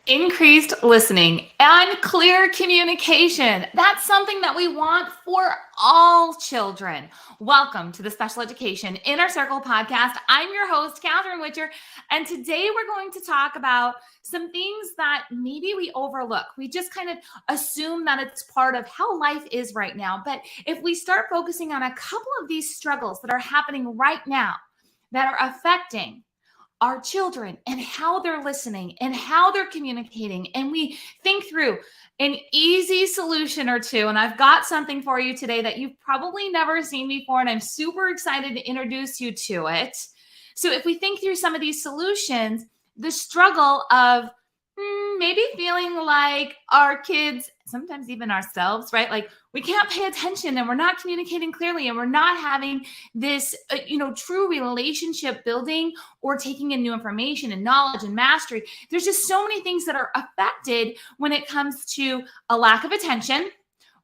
Increased listening and clear communication. That's something that we want for all children. Welcome to the Special Education Inner Circle podcast. I'm your host, Catherine Witcher, and today we're going to talk about some things that maybe we overlook. We just kind of assume that it's part of how life is right now. But if we start focusing on a couple of these struggles that are happening right now that are affecting our children and how they're listening and how they're communicating, and we think through an easy solution or two. And I've got something for you today that you've probably never seen before, and I'm super excited to introduce you to it. So if we think through some of these solutions, the struggle of maybe feeling like our kids, sometimes even ourselves, right? Like we can't pay attention and we're not communicating clearly and we're not having this, true relationship building or taking in new information and knowledge and mastery. There's just so many things that are affected when it comes to a lack of attention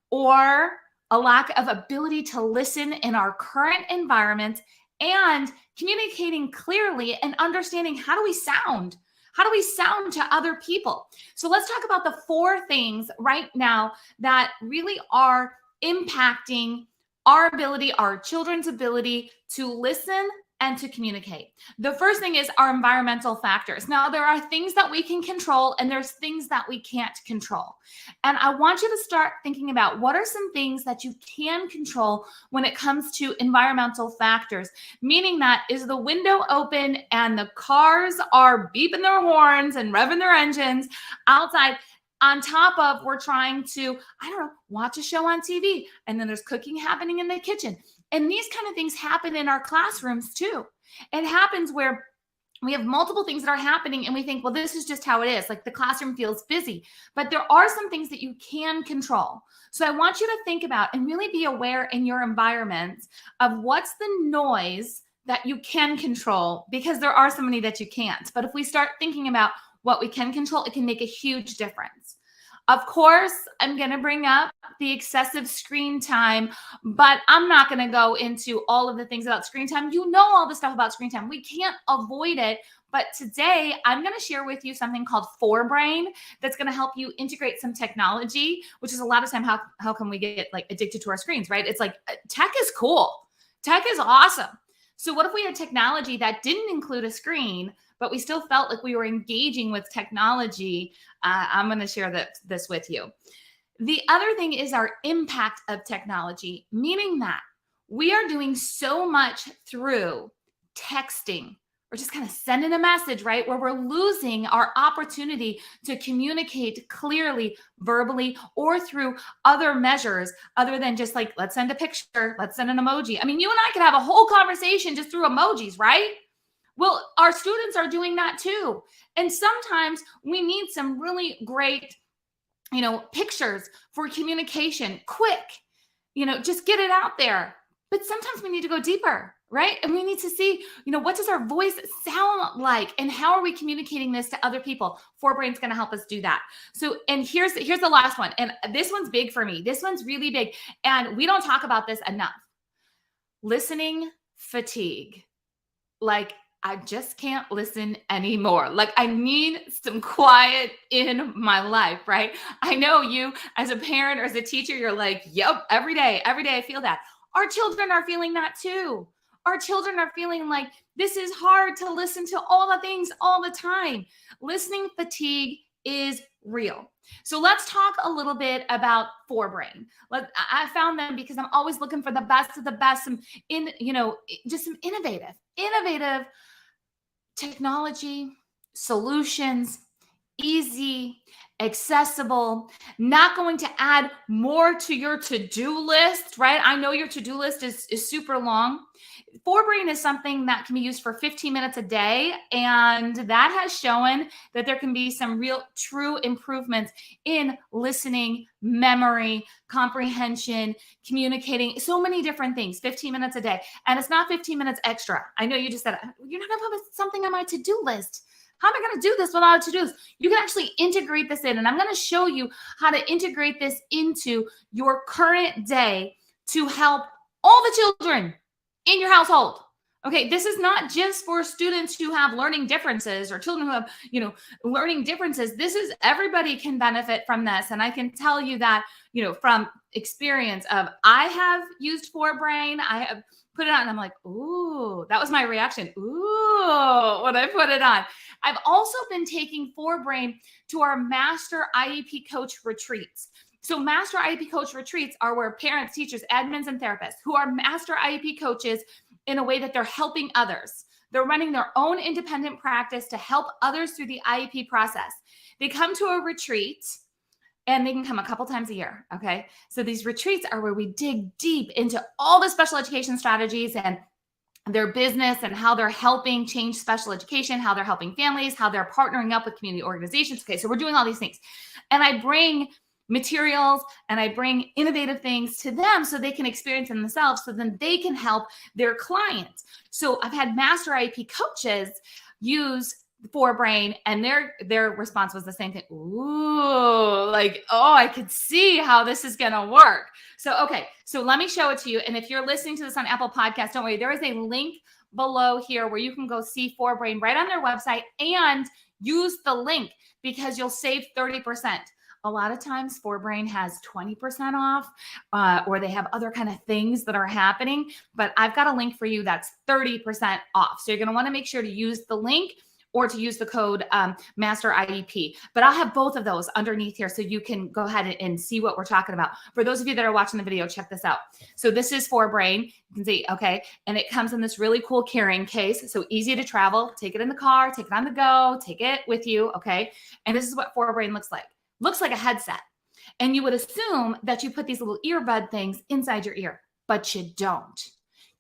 or a lack of ability to listen in our current environment and communicating clearly and understanding how do we sound? How do we sound to other people? So let's talk about the four things right now that really are impacting our ability, our children's ability to listen and to communicate. The first thing is our environmental factors. Now, there are things that we can control and there's things that we can't control. And I want you to start thinking about what are some things that you can control when it comes to environmental factors, meaning that is the window open and the cars are beeping their horns and revving their engines outside, on top of we're trying to, watch a show on TV, and then there's cooking happening in the kitchen. And these kind of things happen in our classrooms too. It happens where we have multiple things that are happening and we think, well, this is just how it is. Like the classroom feels busy, but there are some things that you can control. So I want you to think about and really be aware in your environment of what's the noise that you can control, because there are so many that you can't. But if we start thinking about what we can control, it can make a huge difference. Of course, I'm going to bring up the excessive screen time, but I'm not going to go into all of the things about screen time. You know all the stuff about screen time. We can't avoid it. But today, I'm going to share with you something called ForeBrain that's going to help you integrate some technology, which is a lot of time, how can we get like addicted to our screens, right? It's like tech is cool. Tech is awesome. So what if we had technology that didn't include a screen, but we still felt like we were engaging with technology? I'm going to share this with you. The other thing is our impact of technology, meaning that we are doing so much through texting or just kind of sending a message, right? Where we're losing our opportunity to communicate clearly, verbally, or through other measures other than just like, let's send a picture, let's send an emoji. I mean, you and I could have a whole conversation just through emojis, right? Well, our students are doing that too. And sometimes we need some really great, pictures for communication, quick, just get it out there. But sometimes we need to go deeper, right? And we need to see, what does our voice sound like and how are we communicating this to other people? ForeBrain's going to help us do that. So, and here's the last one. And this one's big for me. This one's really big. And we don't talk about this enough. Listening fatigue. Like, I just can't listen anymore. Like I need some quiet in my life, right? I know you as a parent or as a teacher, you're like, yep, every day I feel that. Our children are feeling that too. Our children are feeling like this is hard to listen to all the things all the time. Listening fatigue is real. So let's talk a little bit about ForeBrain. I found them because I'm always looking for the best of the best, just some innovative technology, solutions, easy, accessible, not going to add more to your to-do list, right? I know your to-do list is super long. ForeBrain is something that can be used for 15 minutes a day, and that has shown that there can be some real true improvements in listening, memory, comprehension, communicating, so many different things, 15 minutes a day. And it's not 15 minutes extra. I know you just said, you're not going to put something on my to-do list. How am I going to do this without a to-dos? You can actually integrate this in, and I'm going to show you how to integrate this into your current day to help all the children in your household. Okay, this is not just for students who have learning differences or children who have, learning differences. This is everybody can benefit from this. And I can tell you that, from experience of I have used ForBrain, I have put it on and I'm like, ooh, that was my reaction. Ooh, when I put it on. I've also been taking ForBrain to our Master IEP Coach retreats. So Master IEP Coach retreats are where parents, teachers, admins, and therapists who are Master IEP coaches in a way that they're helping others. They're running their own independent practice to help others through the IEP process. They come to a retreat and they can come a couple times a year. Okay. So these retreats are where we dig deep into all the special education strategies and their business and how they're helping change special education, how they're helping families, how they're partnering up with community organizations. Okay. So we're doing all these things. And I bring materials and I bring innovative things to them so they can experience them themselves, so then they can help their clients. So I've had Master IEP coaches use ForBrain and their response was the same thing. Ooh, like, oh, I could see how this is going to work. So, okay. So let me show it to you. And if you're listening to this on Apple Podcasts, don't worry. There is a link below here where you can go see ForBrain right on their website and use the link because you'll save 30%. A lot of times ForBrain has 20% off or they have other kind of things that are happening, but I've got a link for you that's 30% off. So you're going to want to make sure to use the link or to use the code Master IEP. But I'll have both of those underneath here so you can go ahead and see what we're talking about. For those of you that are watching the video, check this out. So this is ForBrain. You can see, okay, and it comes in this really cool carrying case. So easy to travel. Take it in the car, take it on the go, take it with you, okay? And this is what ForBrain looks like. Looks like a headset. And you would assume that you put these little earbud things inside your ear, but you don't.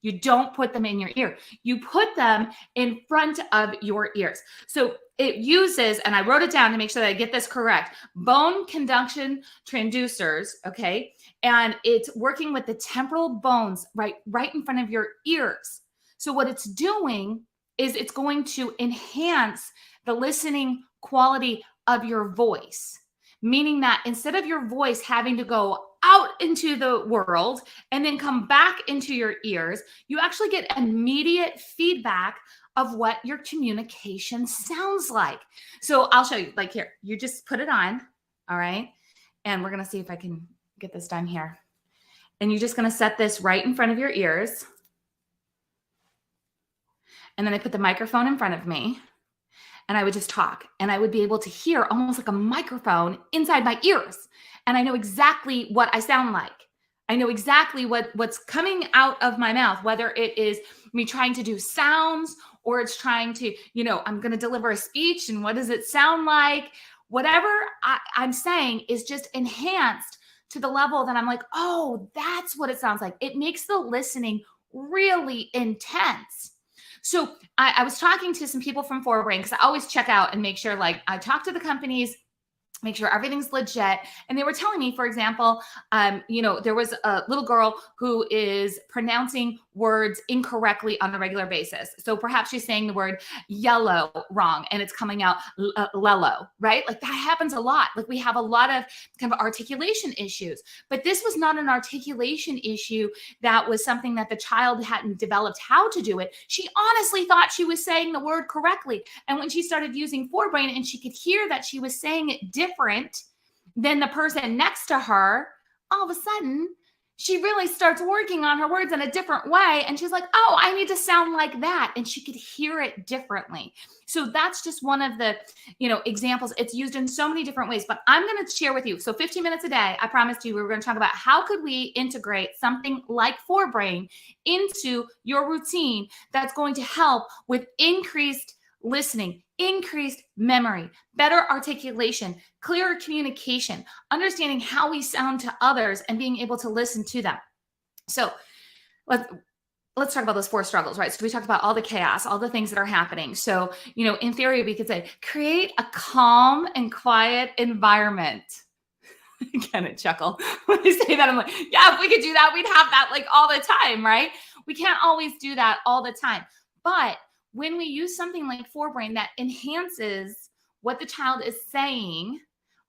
You don't put them in your ear. You put them in front of your ears. So it uses, and I wrote it down to make sure that I get this correct, bone conduction transducers, okay? And it's working with the temporal bones right in front of your ears. So what it's doing is it's going to enhance the listening quality of your voice. Meaning that instead of your voice having to go out into the world and then come back into your ears, you actually get immediate feedback of what your communication sounds like. So I'll show you, like here, you just put it on, all right? And we're going to see if I can get this done here. And you're just going to set this right in front of your ears. And then I put the microphone in front of me. And I would just talk and I would be able to hear almost like a microphone inside my ears. And I know exactly what I sound like. I know exactly what's coming out of my mouth, whether it is me trying to do sounds or it's trying to, I'm going to deliver a speech and what does it sound like? Whatever I'm saying is just enhanced to the level that I'm like, oh, that's what it sounds like. It makes the listening really intense. So I was talking to some people from ForBrain because I always check out and make sure, like, I talk to the companies, make sure everything's legit. And they were telling me, for example, there was a little girl who is pronouncing words incorrectly on a regular basis. So perhaps she's saying the word yellow wrong and it's coming out lello, right? Like that happens a lot. Like we have a lot of kind of articulation issues, but this was not an articulation issue that was something that the child hadn't developed how to do it. She honestly thought she was saying the word correctly. And when she started using ForBrain and she could hear that she was saying it different than the person next to her, all of a sudden, she really starts working on her words in a different way. And she's like, oh, I need to sound like that. And she could hear it differently. So that's just one of the, examples. It's used in so many different ways, but I'm going to share with you. So 15 minutes a day, I promised you we were going to talk about how could we integrate something like ForBrain into your routine that's going to help with increased listening, increased memory, better articulation, clearer communication, understanding how we sound to others and being able to listen to them. So let's talk about those 4 struggles, right? So we talked about all the chaos, all the things that are happening. So, in theory, we could say, create a calm and quiet environment. Kind of chuckle when I say that. I'm like, yeah, if we could do that, we'd have that like all the time, right? We can't always do that all the time. But when we use something like ForBrain that enhances what the child is saying,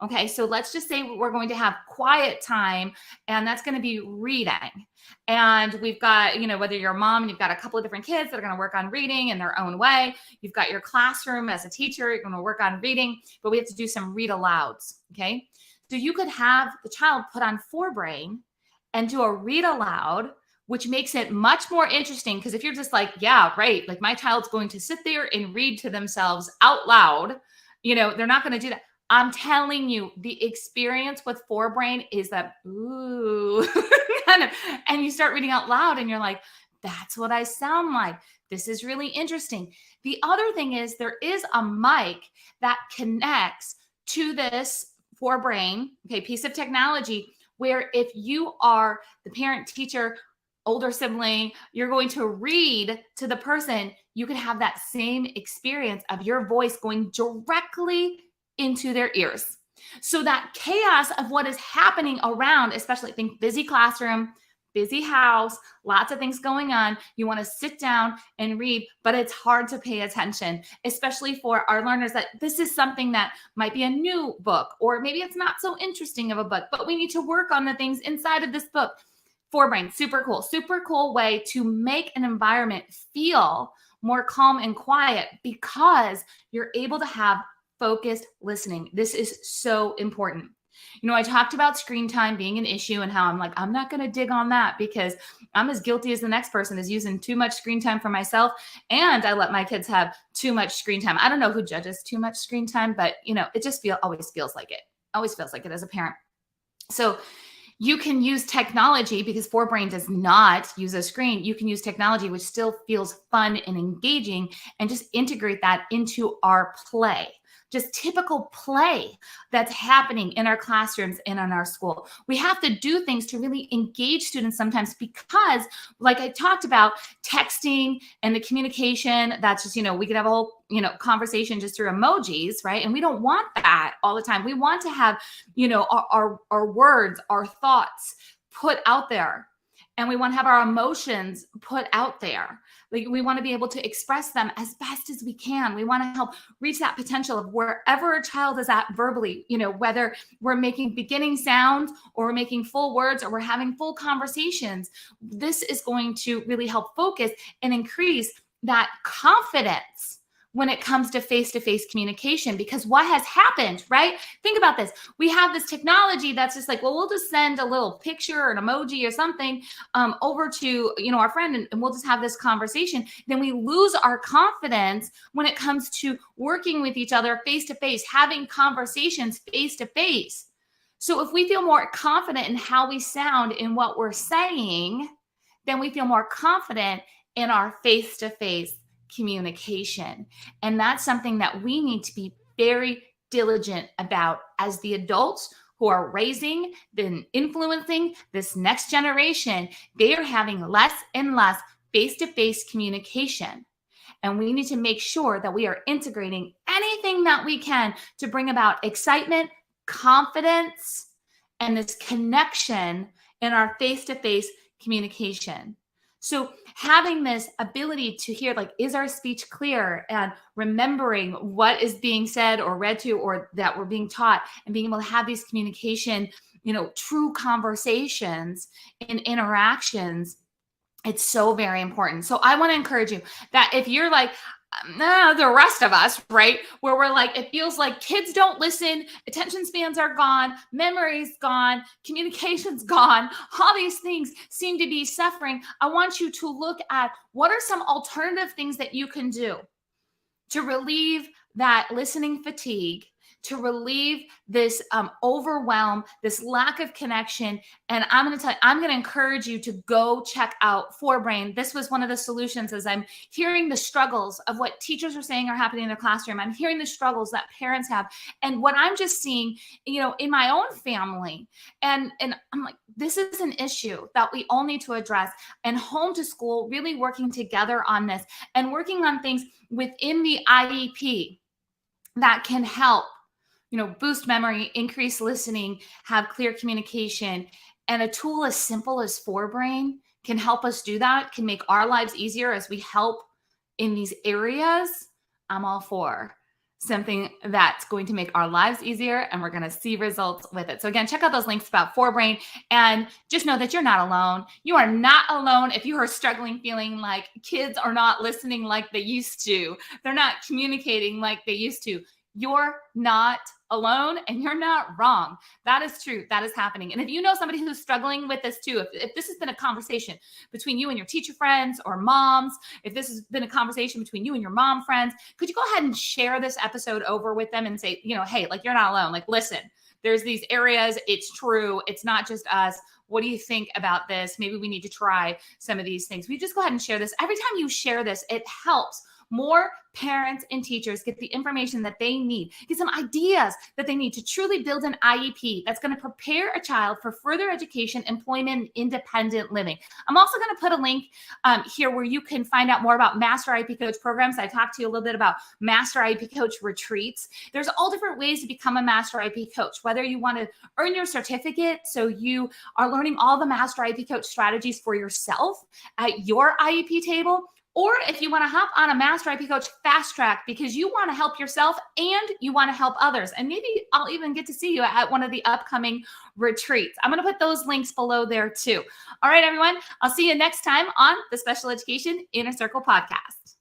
Okay, so let's just say we're going to have quiet time, and that's going to be reading. And we've got, whether you're a mom and you've got a couple of different kids that are going to work on reading in their own way, you've got your classroom as a teacher, you're going to work on reading, but we have to do some read alouds. Okay, so you could have the child put on Forebrain and do a read aloud, which makes it much more interesting. Because if you're just like, yeah, right, like my child's going to sit there and read to themselves out loud, they're not going to do that. I'm telling you, the experience with Forebrain is that, ooh, and you start reading out loud and you're like, that's what I sound like. This is really interesting. The other thing is there is a mic that connects to this Forebrain, piece of technology, where if you are the parent, teacher, older sibling, you're going to read to the person, you can have that same experience of your voice going directly into their ears. So that chaos of what is happening around, especially think busy classroom, busy house, lots of things going on. You want to sit down and read, but it's hard to pay attention, especially for our learners that this is something that might be a new book, or maybe it's not so interesting of a book, but we need to work on the things inside of this book. Forebrain, super cool way to make an environment feel more calm and quiet because you're able to have focused listening. This is so important. I talked about screen time being an issue and how I'm like, I'm not going to dig on that because I'm as guilty as the next person is using too much screen time for myself. And I let my kids have too much screen time. I don't know who judges too much screen time, but it just always feels like it. Always feels like it as a parent. So you can use technology because Forebrain does not use a screen. You can use technology, which still feels fun and engaging, and just integrate that into our play. Just typical play that's happening in our classrooms and in our school. We have to do things to really engage students sometimes because, like I talked about, texting and the communication, that's just, we could have a whole, conversation just through emojis, right? And we don't want that all the time. We want to have, our words, our thoughts put out there. And we want to have our emotions put out there. Like we want to be able to express them as best as we can. We want to help reach that potential of wherever a child is at verbally, whether we're making beginning sounds or we're making full words or we're having full conversations. This is going to really help focus and increase that confidence when it comes to face-to-face communication, because what has happened, right? Think about this. We have this technology that's just like, well, we'll just send a little picture or an emoji or something over to, our friend, and we'll just have this conversation. Then we lose our confidence when it comes to working with each other face-to-face, having conversations face-to-face. So if we feel more confident in how we sound in what we're saying, then we feel more confident in our face-to-face communication. And that's something that we need to be very diligent about as the adults who are raising and influencing this next generation. They are having less and less face-to-face communication. And we need to make sure that we are integrating anything that we can to bring about excitement, confidence, and this connection in our face-to-face communication. So having this ability to hear, like, is our speech clear, and remembering what is being said or read to or that we're being taught, and being able to have these communication, true conversations and interactions, it's so very important. So I want to encourage you that if you're like, the rest of us, right, where we're like, it feels like kids don't listen, attention spans are gone, memory's gone, communication's gone, all these things seem to be suffering. I want you to look at what are some alternative things that you can do to relieve that listening fatigue, to relieve this overwhelm, this lack of connection. And I'm going to encourage you to go check out Forebrain. This was one of the solutions as I'm hearing the struggles of what teachers are saying are happening in their classroom. I'm hearing the struggles that parents have. And what I'm just seeing, in my own family. And I'm like, this is an issue that we all need to address. And Home to School really working together on this and working on things within the IEP that can help boost memory, increase listening, have clear communication. And a tool as simple as Forebrain can help us do that, can make our lives easier as we help in these areas. I'm all for. something that's going to make our lives easier, and we're going to see results with it. So again, check out those links about Forebrain, and just know that you're not alone. You are not alone if you are struggling, feeling like kids are not listening like they used to. They're not communicating like they used to. You're not alone, and you're not wrong. That is true. That is happening. And if you know somebody who's struggling with this too, if this has been a conversation between you and your teacher friends or moms, if this has been a conversation between you and your mom friends, could you go ahead and share this episode over with them and say, hey, like, you're not alone. Like, listen, there's these areas. It's true. It's not just us. What do you think about this? Maybe we need to try some of these things. We just go ahead and share this. Every time you share this, it helps more parents and teachers get the information that they need, get some ideas that they need to truly build an IEP that's going to prepare a child for further education, employment, and independent living. I'm also going to put a link here where you can find out more about Master IEP Coach programs. I talked to you a little bit about Master IEP Coach retreats. There's all different ways to become a Master IEP Coach, whether you want to earn your certificate so you are learning all the Master IEP Coach strategies for yourself at your IEP table, or if you want to hop on a Master IEP Coach fast track because you want to help yourself and you want to help others. And maybe I'll even get to see you at one of the upcoming retreats. I'm going to put those links below there too. All right, everyone. I'll see you next time on the Special Education Inner Circle podcast.